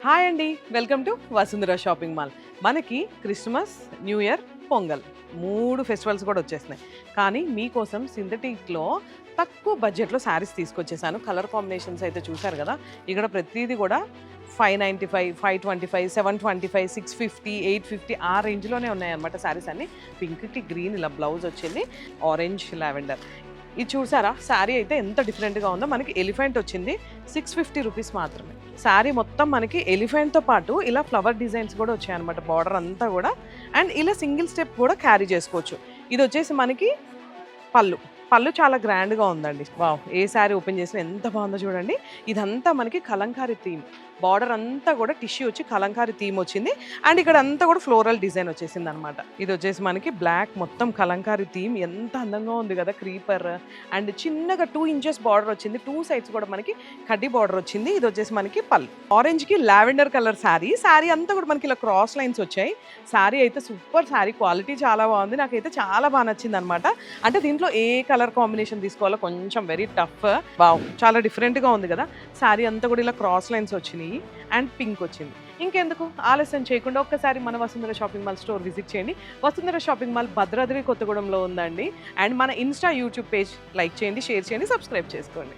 Hi అండి, welcome to Vasundhara shopping mall. మనకి Christmas, new year, Pongal 3 festivals కూడా వచ్చేస్తున్నాయి. కానీ మీకోసం సింథటిక్లో తక్కువ బడ్జెట్లో శారీస్ తీసుకొచ్చేసాను. కలర్ కాంబినేషన్స్ అయితే చూసారు కదా, ఇక్కడ ప్రతిదీ కూడా 595, 525, 725, 650, 850 ఆ రేంజ్లోనే ఉన్నాయన్నమాట శారీస్ అన్ని. పింక్కి గ్రీన్ ఇలా బ్లౌజ్ వచ్చింది, ఆరెంజ్ లావెండర్. ఇది చూసారా, శారీ అయితే ఎంత డిఫరెంట్గా ఉందో. మనకి ఎలిఫెంట్ వచ్చింది, 650 రూపీస్ మాత్రమే. శారీ మొత్తం మనకి ఎలిఫెంట్తో పాటు ఇలా ఫ్లవర్ డిజైన్స్ కూడా వచ్చాయన్నమాట, బార్డర్ అంతా కూడా. అండ్ ఇలా సింగిల్ స్టెప్ కూడా క్యారీ చేసుకోవచ్చు. ఇది వచ్చేసి మనకి పళ్ళు చాలా గ్రాండ్గా ఉందండి. వావ్, ఏ శారీ ఓపెన్ చేసినా ఎంత బాగుందో చూడండి. ఇదంతా మనకి కలంకారీ థీమ్, బార్డర్ అంతా కూడా టిష్యూ వచ్చి కలంకారీ థీమ్ వచ్చింది. అండ్ ఇక్కడ అంతా కూడా ఫ్లోరల్ డిజైన్ వచ్చేసింది అనమాట. ఇది వచ్చేసి మనకి బ్లాక్ మొత్తం కలంకారీ థీమ్, ఎంత అందంగా ఉంది కదా, క్రీపర్. అండ్ చిన్నగా 2 ఇంచెస్ బార్డర్ వచ్చింది, 2 సైడ్స్ కూడా మనకి కడ్డీ బార్డర్ వచ్చింది. ఇది వచ్చేసి మనకి పళ్ళు. ఆరెంజ్కి లావెండర్ కలర్ శారీ అంతా కూడా మనకి ఇలా క్రాస్ లైన్స్ వచ్చాయి. శారీ అయితే సూపర్ శారీ, క్వాలిటీ చాలా బాగుంది, నాకైతే చాలా బాగా నచ్చింది అనమాట. అంటే దీంట్లో ఏ కలర్ కాంబినేషన్ తీసుకోవాలో కొంచెం వెరీ టఫ్. వావ్, చాలా డిఫరెంట్గా ఉంది కదా. శారీ అంతా కూడా ఇలా క్రాస్ లైన్స్ వచ్చినాయి అండ్ పింక్ వచ్చింది. ఇంకెందుకు ఆలస్యం చేయకుండా ఒక్కసారి మన Vasundhara shopping mall store visit చేయండి. వసుంధర షాపింగ్ మాల్ భద్రాద్రి కొత్తగూడెంలో ఉందండి. అండ్ మన ఇన్స్టా, యూట్యూబ్ పేజ్ లైక్ చేయండి, షేర్ చేయండి, సబ్స్క్రైబ్ చేసుకోండి.